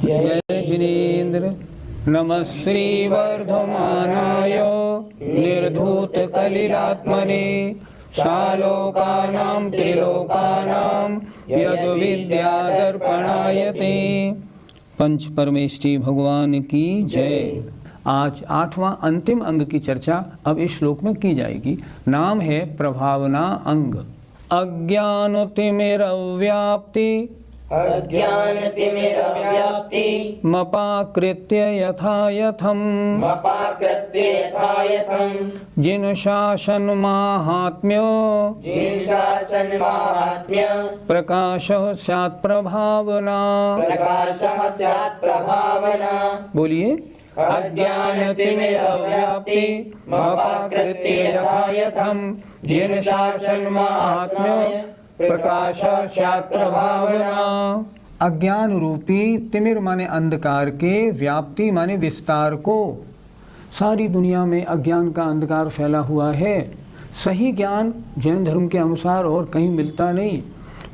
जय जिनेन्द्र। नमः श्री वर्धमानाय निर्धूतकलिलात्मने सालोकानां त्रिलोकानां यद्विद्यादर्पणाय ते। पंच परमेष्ठी भगवान की जय। आज 8वां अंतिम अंग की चर्चा अब इस श्लोक में की जाएगी। नाम है प्रभावना अंग। अज्ञानतिमिरव्याप्ति मपाकृत्य यथा यथम् जिन शासन माहात्म्यो प्रकाशः स्यात् प्रभावना। बोलिए। अज्ञानतिमिरव्याप्ति मपाकृत्य यथा यथम् जिन शासन माहात्म्यो प्रकाश स्यात् प्रभावना। अज्ञान रूपी तिमिर माने अंधकार के, व्याप्ति माने विस्तार को। सारी दुनिया में अज्ञान का अंधकार फैला हुआ है। सही ज्ञान जैन धर्म के अनुसार और कहीं मिलता नहीं।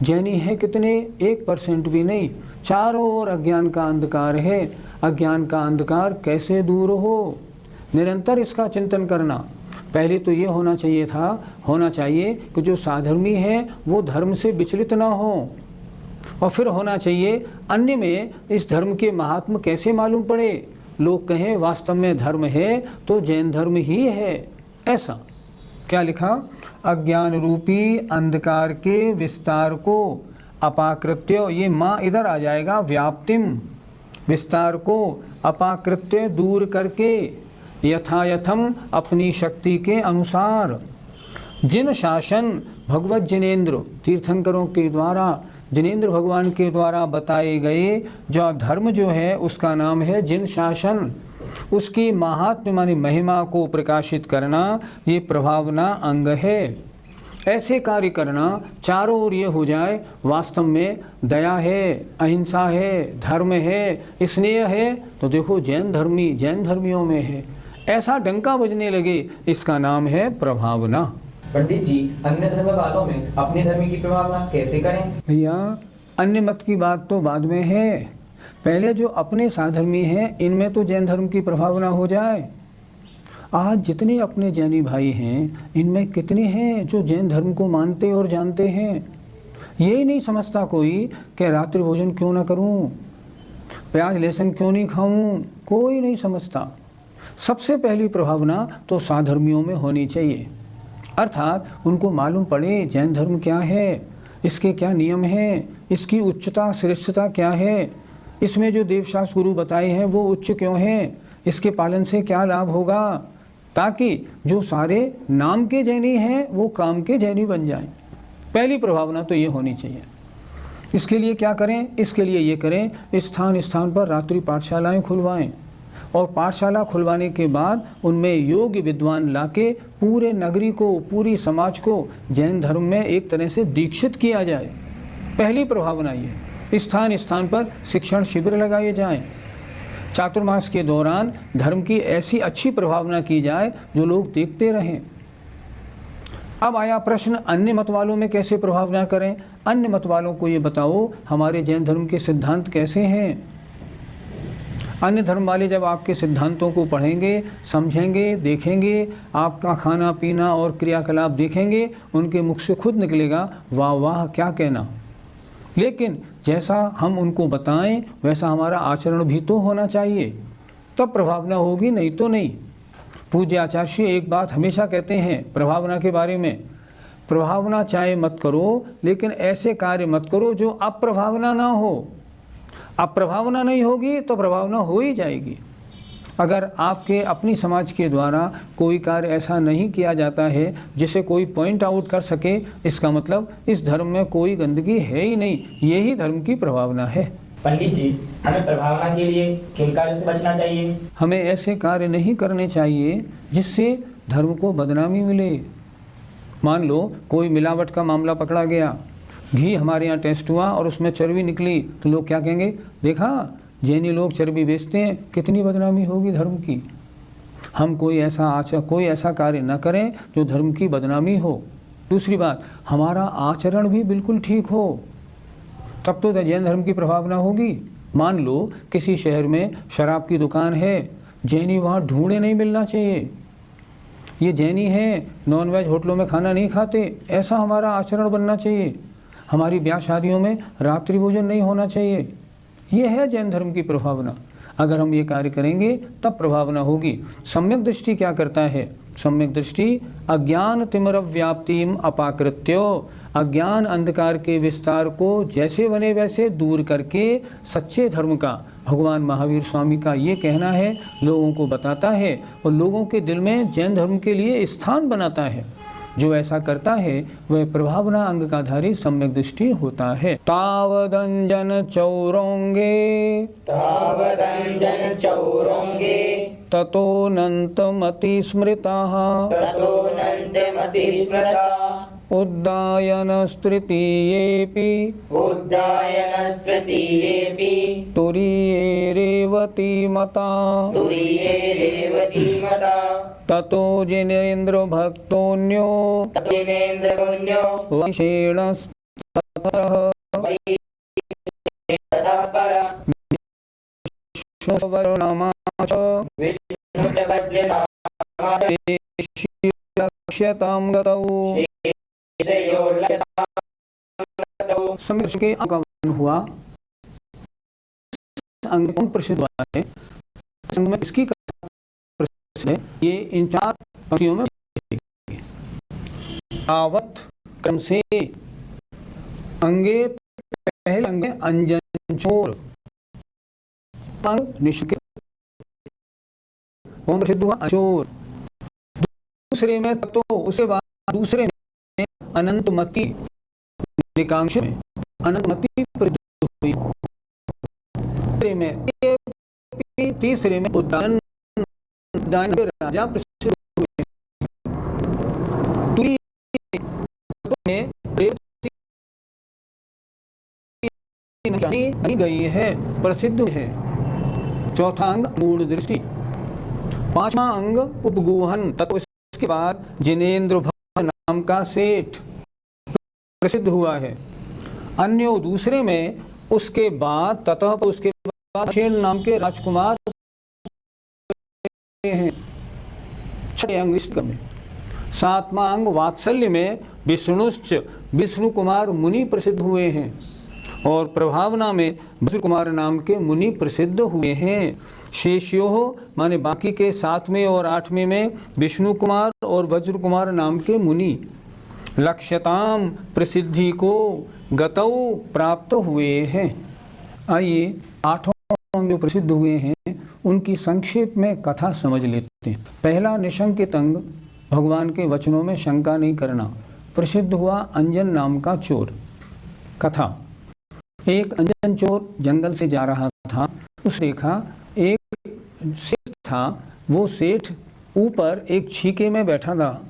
जैनी है कितने? 1% भी नहीं। चारों ओर अज्ञान का अंधकार है। अज्ञान का अंधकार कैसे दूर हो? निरंतर इसका चिंतन करना। पहले तो ये होना चाहिए कि जो साधर्मी है वो धर्म से विचलित ना हो, और फिर होना चाहिए अन्य में इस धर्म के महात्म कैसे मालूम पड़े। लोग कहें वास्तव में धर्म है तो जैन धर्म ही है। ऐसा क्या लिखा? अज्ञान रूपी अंधकार के विस्तार को अपाकृत्य, ये माँ इधर आ जाएगा, व्याप्तिम, विस्तार को अपाकृत्य दूर करके, यथायथम अपनी शक्ति के अनुसार, जिन शासन भगवत जिनेन्द्र तीर्थंकरों के द्वारा, जिनेन्द्र भगवान के द्वारा बताए गए जो धर्म जो है उसका नाम है जिन शासन। उसकी महात्म्य मानी महिमा को प्रकाशित करना ये प्रभावना अंग है। ऐसे कार्य करना चारों ओर ये हो जाए वास्तव में दया है, अहिंसा है, धर्म है, स्नेह है, तो देखो जैन धर्मियों में है। ऐसा डंका बजने लगे, इसका नाम है प्रभावना। पंडित जी, अन्य धर्म वालों में अपने धर्म की प्रभावना कैसे करें? भैया अन्य मत की बात तो बाद में है। पहले जो अपने साधर्मी हैं इनमें तो जैन धर्म की प्रभावना हो जाए। आज जितने अपने जैनी भाई हैं इनमें कितने हैं जो जैन धर्म को मानते और जानते हैं। यही नहीं समझता कोई कि रात्रि भोजन क्यों ना करूं, प्याज लहसुन क्यों नहीं खाऊं, कोई नहीं समझता। सबसे पहली प्रभावना तो साधर्मियों में होनी चाहिए, अर्थात उनको मालूम पड़े जैन धर्म क्या है, इसके क्या नियम हैं, इसकी उच्चता श्रेष्ठता क्या है, इसमें जो देवशास्त्र गुरु बताए हैं वो उच्च क्यों हैं, इसके पालन से क्या लाभ होगा, ताकि जो सारे नाम के जैनी हैं वो काम के जैनी बन जाएं। पहली प्रभावना तो ये होनी चाहिए। इसके लिए क्या करें? इसके लिए ये करें, स्थान स्थान पर रात्रि पाठशालाएँ खुलवाएँ, और पाठशाला खुलवाने के बाद उनमें योग्य विद्वान लाके पूरे नगरी को, पूरी समाज को जैन धर्म में एक तरह से दीक्षित किया जाए। पहली प्रभावना ये। स्थान स्थान पर शिक्षण शिविर लगाए जाएं। चातुर्मास के दौरान धर्म की ऐसी अच्छी प्रभावना की जाए जो लोग देखते रहें। अब आया प्रश्न, अन्य मत वालों में कैसे प्रभावना करें? अन्य मत वालों को ये बताओ हमारे जैन धर्म के सिद्धांत कैसे हैं। अन्य धर्म वाले जब आपके सिद्धांतों को पढ़ेंगे, समझेंगे, देखेंगे, आपका खाना पीना और क्रियाकलाप देखेंगे, उनके मुख से खुद निकलेगा वाह वाह क्या कहना। लेकिन जैसा हम उनको बताएं वैसा हमारा आचरण भी तो होना चाहिए, तब प्रभावना होगी, नहीं तो नहीं। पूज्य आचार्य एक बात हमेशा कहते हैं प्रभावना के बारे में, प्रभावना चाहे मत करो लेकिन ऐसे कार्य मत करो जो अप्रभावना ना हो। अप्रभावना नहीं होगी तो प्रभावना हो ही जाएगी। अगर आपके अपनी समाज के द्वारा कोई कार्य ऐसा नहीं किया जाता है जिसे कोई पॉइंट आउट कर सके, इसका मतलब इस धर्म में कोई गंदगी है ही नहीं। यही धर्म की प्रभावना है। पंडित जी, हमें प्रभावना के लिए किन कार्यों से बचना चाहिए? हमें ऐसे कार्य नहीं करने चाहिए जिससे धर्म को बदनामी मिले। मान लो कोई मिलावट का मामला पकड़ा गया, घी हमारे यहाँ टेस्ट हुआ और उसमें चर्बी निकली, तो लोग क्या कहेंगे? देखा जैनी लोग चर्बी बेचते हैं, कितनी बदनामी होगी धर्म की। हम कोई ऐसा कार्य न करें जो धर्म की बदनामी हो। दूसरी बात, हमारा आचरण भी बिल्कुल ठीक हो, तब तो जैन धर्म की प्रभावना होगी। मान लो किसी शहर में शराब की दुकान है, जैनी वहाँ ढूंढे नहीं मिलना चाहिए। ये जैनी हैं, नॉनवेज होटलों में खाना नहीं खाते, ऐसा हमारा आचरण बनना चाहिए। हमारी ब्याह शादियों में रात्रि भोजन नहीं होना चाहिए। ये है जैन धर्म की प्रभावना। अगर हम ये कार्य करेंगे तब प्रभावना होगी। सम्यक दृष्टि क्या करता है? सम्यक दृष्टि अज्ञान तिमिरव्याप्तिम अपाकृत्यो, अज्ञान अंधकार के विस्तार को जैसे बने वैसे दूर करके सच्चे धर्म का, भगवान महावीर स्वामी का ये कहना है, लोगों को बताता है और लोगों के दिल में जैन धर्म के लिए स्थान बनाता है। जो ऐसा करता है वह प्रभावना अंग का धारी सम्यक दृष्टि होता है। तावदंजन चौरोंगे तावदंजन चौरोंगे ततोऽनन्तमति स्मृताः ततोऽनन्तमति स्मृता उद्दायनस्तृतीयेऽपि उद्दायनस्तृतीयेऽपि तुरीये रेवती मता तुरीये मता ततो जिनेन्द्रभक्तोऽन्यो ततोऽनेन्द्रपुण्यो वैशेणस्ततः ततः परः विष्णुवर्णमा च विष्णुशब्दनामा लक्ष्यतां गतौ। सम्यक के अंग का वर्णन हुआ। अंग कौन प्रसिद्ध हुआ है? संग में इसकी प्रसिद्ध है। ये इन 4 पंक्तियों में आवत क्रम से अंगे, पहले अंगे अंजन चोर, अंग निष्क्रिय, कौन प्रसिद्ध हुआ? अचोर। दूसरे में तो उसके बाद दूसरे में अनंतमति, निकांक्ष में अनंतमति प्रसिद्ध हुई। तीसरे में उद्दान राजा प्रसिद्ध हुए। नहीं गई है, प्रसिद्ध है। चौथा अंग मूढ़ दृष्टि। 5वां अंग उपगूहन, तत्व इसके बाद जिनेन्द्र भक्त नाम का सेठ प्रसिद्ध हुआ है। अन्यो दूसरे में उसके बाद ततः उसके बाद शेन नाम के राजकुमार हैं। 6 अंग इष्ट में। 7वां अंग वात्सल्य में विष्णुश्च, विष्णु कुमार मुनि प्रसिद्ध हुए हैं। और प्रभावना में वज्र कुमार नाम के मुनि प्रसिद्ध हुए हैं। शेष्यो माने बाकी के 7वें और 8वें में विष्णु कुमार और वज्र कुमार नाम के मुनि लक्ष्यताम प्रसिद्धि को गतौ प्राप्त हुए हैं। आइए 8 जो प्रसिद्ध हुए हैं उनकी संक्षेप में कथा समझ लेते हैं। पहला निशंकित अंग, भगवान के वचनों में शंका नहीं करना। प्रसिद्ध हुआ अंजन नाम का चोर। कथा, एक अंजन चोर जंगल से जा रहा था। उस देखा एक सेठ था। वो सेठ ऊपर एक छीके में बैठा था।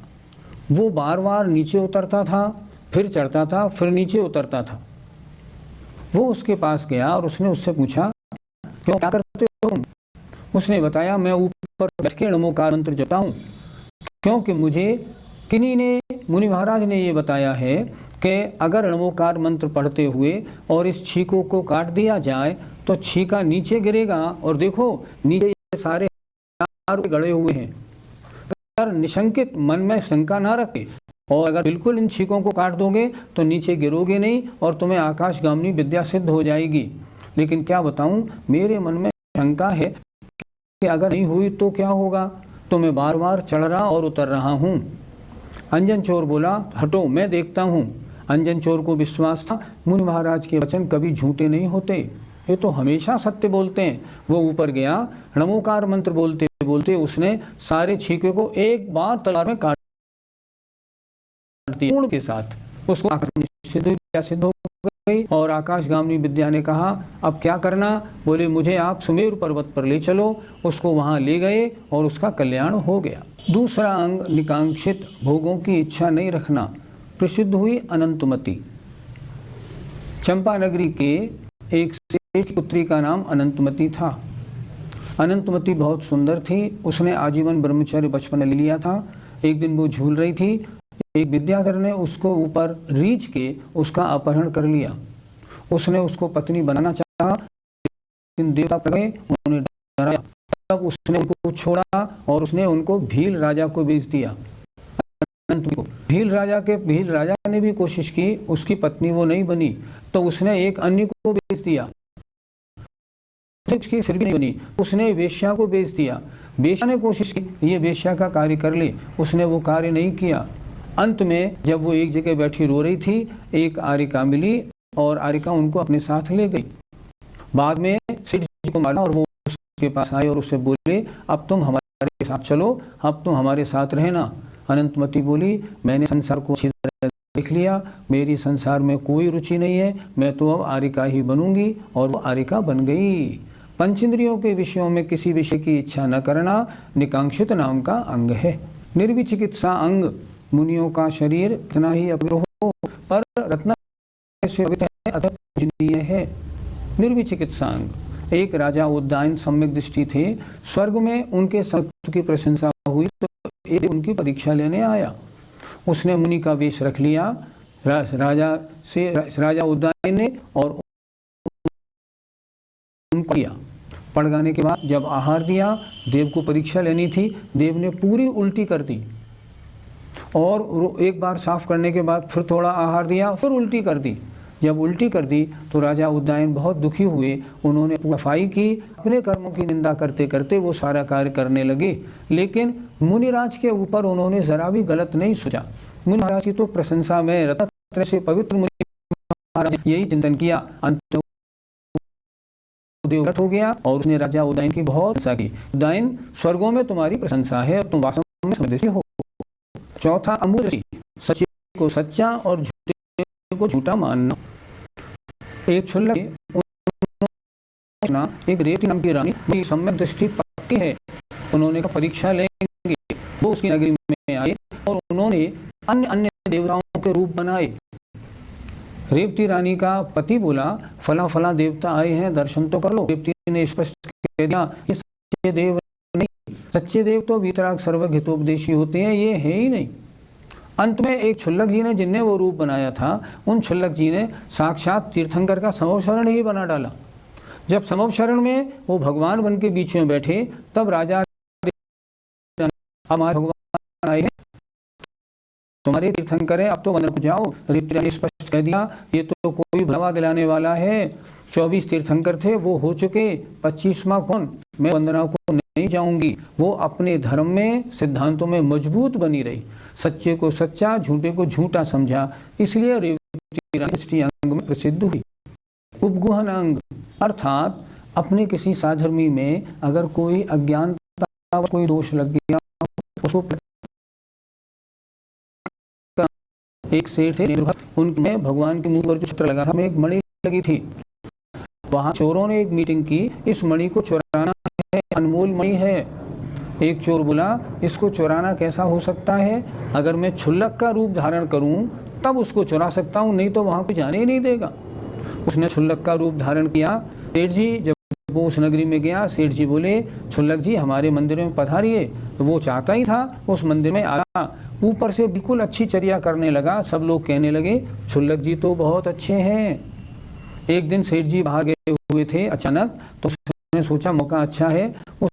वो बार बार नीचे उतरता था, फिर चढ़ता था, फिर नीचे उतरता था। वो उसके पास गया और उसने उससे पूछा, क्यों, क्या करते हो तुम? उसने बताया, मैं ऊपर बैठ के नमोकार मंत्र जपता हूँ, क्योंकि मुझे किन्हीं ने, मुनि महाराज ने ये बताया है कि अगर नमोकार मंत्र पढ़ते हुए और इस छीकों को काट दिया जाए तो छीका नीचे गिरेगा। और देखो नीचे ये सारे गड़े हुए हैं। अगर निशंकित मन में शंका ना रखे और अगर बिल्कुल इन छीकों को काट दोगे तो नीचे गिरोगे नहीं और तुम्हें आकाशगामिनी विद्या सिद्ध हो जाएगी। लेकिन क्या बताऊं, मेरे मन में शंका है कि अगर नहीं हुई तो क्या होगा, तो मैं बार बार चढ़ रहा और उतर रहा हूँ। अंजन चोर बोला, हटो मैं देखता हूँ। अंजन चोर को विश्वास था, मुनि महाराज के वचन कभी झूठे नहीं होते, ये तो हमेशा सत्य बोलते हैं। वो ऊपर गया, नमोकार मंत्र बोलते बोलते उसने सारे छीके को एक बार तलवार में काट दिया के साथ। उसको सिद्ध हो गई और आकाशगामिनी विद्या ने कहा, अब क्या करना? बोले, मुझे आप सुमेरु पर्वत पर ले चलो। उसको वहां ले गए और उसका कल्याण हो गया। दूसरा अंग निकांक्षित, भोगों की इच्छा नहीं रखना। प्रसिद्ध हुई अनंतमति। चंपा नगरी के एक सेठ की पुत्री का नाम अनंतमति था। अनंतमति बहुत सुंदर थी। उसने आजीवन ब्रह्मचर्य बचपन ले लिया था। एक दिन वो झूल रही थी, एक विद्याधर ने उसको ऊपर रीछ के उसका अपहरण कर लिया। उसने उसको पत्नी बनाना चाहा, लेकिन देवता प्रकट हुए, उन्होंने डराया। तब उसने उनको छोड़ा और उसने उनको भील राजा को बेच दिया। भील राजा ने भी कोशिश की, उसकी पत्नी वो नहीं बनी, तो उसने एक अन्य को बेच दिया, फिर भी नहीं बनी, उसने वेश्या को बेच दिया। वेश्या ने कोशिश की ये वेश्या का कार्य कर ले, उसने वो कार्य नहीं किया। अंत में जब वो एक जगह बैठी रो रही थी, एक आरिका मिली और आरिका उनको अपने साथ ले गई। बाद में सेठ जी को मारा और वो उसके पास आए और उससे बोले, अब तुम हमारे साथ चलो, अब तुम हमारे साथ रहना। अनंतमती बोली, मैंने संसार को अच्छी तरह देख लिया, मेरी संसार में कोई रुचि नहीं है, मैं तो अब आरिका ही बनूंगी। और वो आरिका बन गई। पंचेंद्रियों के विषयों में किसी विषय की इच्छा न करना निकांक्षित नाम का अंग है। निर्विचिकित्सा अंग, मुनियों का शरीर कितना ही अग्रह हो, पर रत्न से अतः पूजनीय है। निर्विचिकित्सा अंग। एक राजा उद्दायन सम्यक दृष्टि थे, स्वर्ग में उनके सत्व की प्रशंसा हुई तो एक उनकी परीक्षा लेने आया। उसने मुनि का वेश रख लिया राजा उद्दायन ने और उनको दिया। पड़गाने के बाद जब आहार दिया, देव को परीक्षा लेनी थी, देव ने पूरी उल्टी कर दी और एक बार साफ करने के बाद फिर थोड़ा आहार दिया, फिर उल्टी कर दी। जब उल्टी कर दी तो राजा उद्दायन बहुत दुखी हुए, उन्होंने सफाई की, अपने कर्मों की निंदा करते करते वो सारा कार्य करने लगे। लेकिन मुनिराज के ऊपर उन्होंने जरा भी गलत नहीं सोचा। मुनि महाराज की तो प्रशंसा में रत्न से पवित्र मुनि महाराज यही चिंतन किया। अंत देव हो गया और उसने राजा उद्दायन की बहुत प्रशंसा की। उद्दायन, स्वर्गों में तुम्हारी प्रशंसा है और तुम वास्तव में स्वदेशी हो। चौथा, अमूल्य, सच्चे को सच्चा और झूठे को झूठा मानना। एक क्षुल्लक एक रेवती नाम की रानी सम्यक दृष्टि पक्की है, उन्होंने कहा परीक्षा लेंगे। वो उसकी नगरी में आए और उन्होंने अन्य अन्य देवताओं के रूप बनाए। रेवती रानी का पति बोला, फला फला देवता आए हैं, दर्शन तो कर लो। रेवती ने स्पष्ट कह दिया, ये सच्चे देव नहीं, सच्चे देव तो वीतराग सर्वज्ञ हितोपदेशी होते हैं, ये है ही नहीं। अंत में एक क्षुल्लक जी ने, जिनने वो रूप बनाया था, उन क्षुल्लक जी ने साक्षात तीर्थंकर का समवशरण ही बना डाला। जब समवशरण में वो भगवान बन के बीच में बैठे, तब राजा, हमारे भगवान आए हैं, तुम्हारे तीर्थंकर है, अब तो वंदना को जाओ। रेवती ने स्पष्ट कह दिया, ये तो कोई भला दिलाने वाला है। 24 तीर्थंकर थे, वो हो चुके, 25वां कौन? मैं वंदना को नहीं जाऊंगी। वो अपने धर्म में, सिद्धांतों में मजबूत बनी रही, सच्चे को सच्चा, झूठे को झूठा समझा, इसलिए रेवती अंग में प्रसिद्ध हुई। उपगुहन अंग अर्थात अपने किसी साधर्मी में अगर कोई अज्ञानता, कोई दोष लग गया, उसको एक सेठ थे, उनमें भगवान के मुंह पर जो चित्र लगा था, में एक मणि लगी थी। वहां चोरों ने एक मीटिंग की, इस मणि को चुराना है, अनमोल मणि है। एक चोर बोला, इसको चुराना कैसा हो सकता है? अगर मैं क्षुल्लक का रूप धारण करूं तब उसको चुरा सकता हूं, नहीं तो वहां कोई जाने ही नहीं देगा। उसने क्षुल्लक का रूप धारण किया। सेठ जी जब वो उस नगरी में गया, सेठ जी बोले, क्षुल्लक जी हमारे मंदिर में पधारिए। वो चाहता ही था, उस मंदिर में आया, ऊपर से बिल्कुल अच्छी चर्या करने लगा। सब लोग कहने लगे, क्षुल्लक जी तो बहुत अच्छे हैं। एक दिन सेठ जी बाहर गए हुए थे अचानक, तो उसने सोचा मौका अच्छा है, उस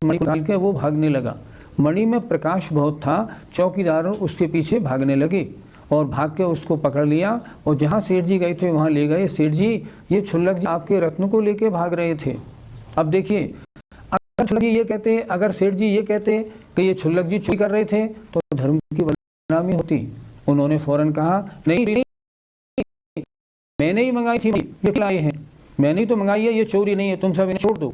मणि को डाल के वो भागने लगा। मणि में प्रकाश बहुत था, चौकीदार उसके पीछे भागने लगे और भाग के उसको पकड़ लिया और जहाँ सेठ जी गए थे वहाँ ले गए। सेठ जी, ये क्षुल्लक जी आपके रत्न को लेके भाग रहे थे। अब देखिए, अगर क्षुल्लक जी ये कहते, अगर सेठ जी ये कहते कि ये क्षुल्लक जी चोरी कर रहे थे तो धर्म की बदनामी होती। उन्होंने फौरन कहा, नहीं मैंने ही मंगाई थी, ये लाए हैं, मैंने ही तो मंगाई है, ये चोरी नहीं है, तुम सब इन्हें छोड़ दो,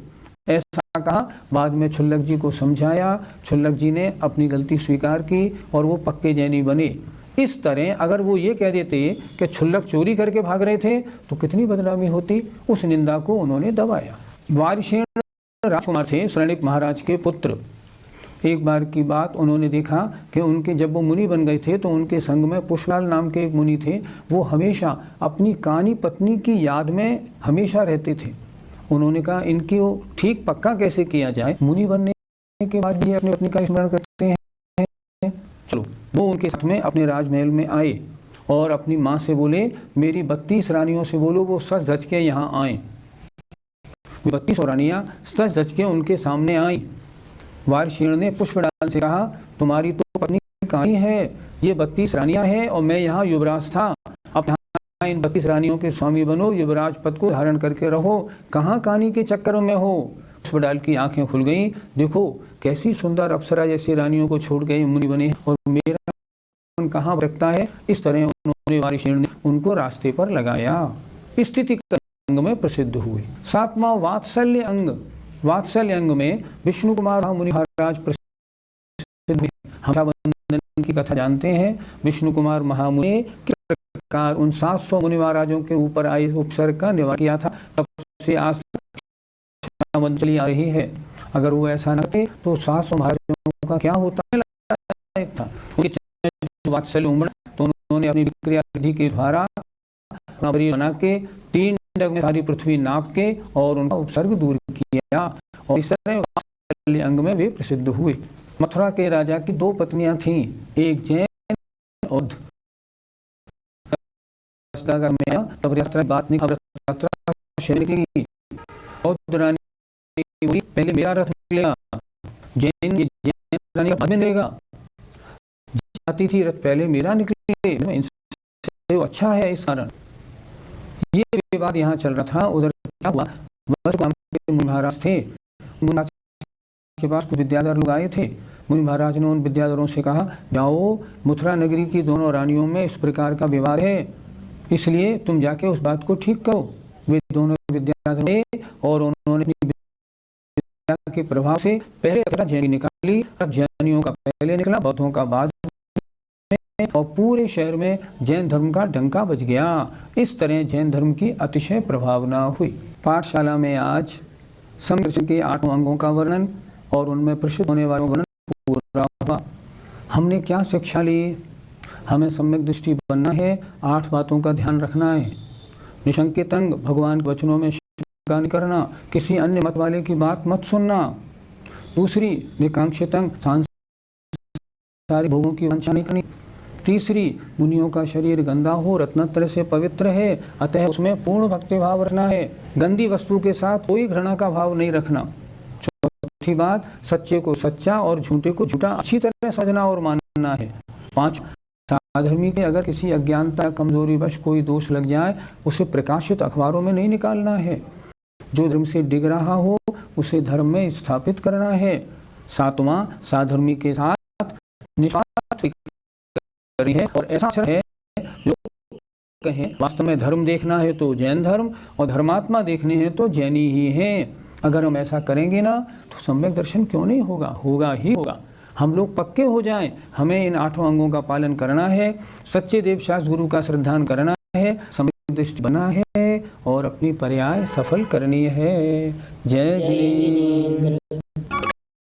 ऐसा कहा। बाद में क्षुल्लक जी को समझाया, क्षुल्लक जी ने अपनी गलती स्वीकार की और वो पक्के जैनी बने। इस तरह अगर वो ये कह देते कि क्षुल्लक चोरी करके भाग रहे थे तो कितनी बदनामी होती। उस निंदा को उन्होंने दबाया। वारिशेण राजकुमार थे, शरणिक महाराज के पुत्र। एक बार की बात, उन्होंने देखा कि उनके जब वो मुनि बन गए थे तो उनके संग में पुष्पलाल नाम के एक मुनि थे। वो हमेशा अपनी कानी पत्नी की याद में हमेशा रहते थे। उन्होंने कहा, इनकी ठीक पक्का कैसे किया जाए? मुनि बनने के बाद भी अपनी पत्नी का स्मरण करते हैं। चलो, वो उनके साथ में अपने राजमहल में आए और अपनी माँ से बोले, मेरी 32 रानियों से बोलो वो सज धज के यहाँ आए। वे 32 रानियां सज धज के उनके सामने आई। वारशीण ने पुष्पडाल से कहा, तुम्हारी तो पत्नी कहानी है, ये 32 रानियां हैं और मैं यहाँ युवराज था। अब यहाँ इन 32 रानियों के स्वामी बनो, युवराज पद को धारण करके रहो, कहाँ कहानी के चक्कर में हो। पुष्पडाल की आंखें खुल गईं, देखो कैसी सुंदर अप्सरा जैसी रानियों को छोड़ के मुनि बने और मेरा मन कहाँ भटकता है। इस तरह उन्होंने वारशीण ने उनको रास्ते पर लगाया। स्थिति अंग में प्रसिद्ध हुए। 7वां वात्सल्य अंग। वात्सल्य अंग में विष्णु कुमार मुनि महाराज प्रसिद्ध हैं। हम रक्षाबंधन की कथा जानते हैं। विष्णु कुमार महामुनि किस प्रकार उन 700 मुनि महाराजों के ऊपर आए उपसर्ग का निवारण किया था, तब से आज रक्षाबंधन चली आ रही है। अगर वो ऐसा न करते तो 700 महाराजों का क्या होता था। वात्सल्य उमड़ा तो उन्होंने अपनी क्रिया विधि के द्वारा बना के 3 डग में सारी पृथ्वी नाप के और उनका उपसर्ग दूर किया और इस तरह वात्सल्य अंग में वे प्रसिद्ध हुए। मथुरा के राजा की 2 पत्नियां थीं, एक जैन और पहले मेरा रथ निकलेगा, जैन रानी बाद में निकलेगा, जाती थी रथ पहले मेरा निकले, इनसे अच्छा है। इस कारण ये विवाद यहाँ चल रहा था। उधर क्या हुआ, मुनि महाराज थे, मुनि के पास कुछ विद्याधर लोग आए थे। मुनि महाराज ने उन विद्याधरों से कहा, जाओ मथुरा नगरी की दोनों रानियों में इस प्रकार का विवाद है, इसलिए तुम जाके उस बात को ठीक करो। वे दोनों विद्याधर थे और उन्होंने अपनी विद्या के प्रभाव से पहले जैनी निकाली, जैनियों का पहले निकला, बौद्धों का बाद, और पूरे शहर में जैन धर्म का डंका बज गया। इस तरह जैन धर्म की अतिशय प्रभावना हुई। पाठशाला में आज सम्यक दर्शन के 8 अंगों का वर्णन और उनमें प्रसिद्ध होने वालों का वर्णन पूरा हुआ। हमने क्या शिक्षा ली? हमें सम्यक दृष्टि बनना है, 8 बातों का ध्यान रखना है। निशंकित अंग, भगवान के वचनों में शंका नहीं करना, किसी अन्य मत वाले की बात मत सुनना। दूसरी, निकांक्षित अंग, सांसारिक भोगों की वांछा नहीं करनी। तीसरी, मुनियों का शरीर गंदा हो, रत्नत्र से पवित्र है, अतः उसमें पूर्ण भक्ति भाव रखना है, गंदी वस्तु के साथ कोई घृणा का भाव नहीं रखना। चौथी बात, सच्चे को सच्चा और झूठे को झूठा अच्छी तरह समझना और मानना है। 5, साधर्मी के अगर किसी अज्ञानता कमजोरी वश कोई दोष लग जाए, उसे प्रकाशित अखबारों में नहीं निकालना है। जो धर्म से डिग रहा हो उसे धर्म में स्थापित करना है। 7वां, साधर्मी के साथ निस्वार्थ है और ऐसा है जो कहें वास्तव में धर्म देखना है तो जैन धर्म और धर्मात्मा देखने हैं तो जैनी ही हैं। अगर हम ऐसा करेंगे ना तो सम्यक दर्शन क्यों नहीं होगा, होगा ही होगा। हम लोग पक्के हो जाएं। हमें इन 8 अंगों का पालन करना है, सच्चे देव शास्त्र गुरु का श्रद्धान करना है, सम्यक दृष्टि बना है और अपनी पर्याय सफल करनी है। जय जिनेंद्र।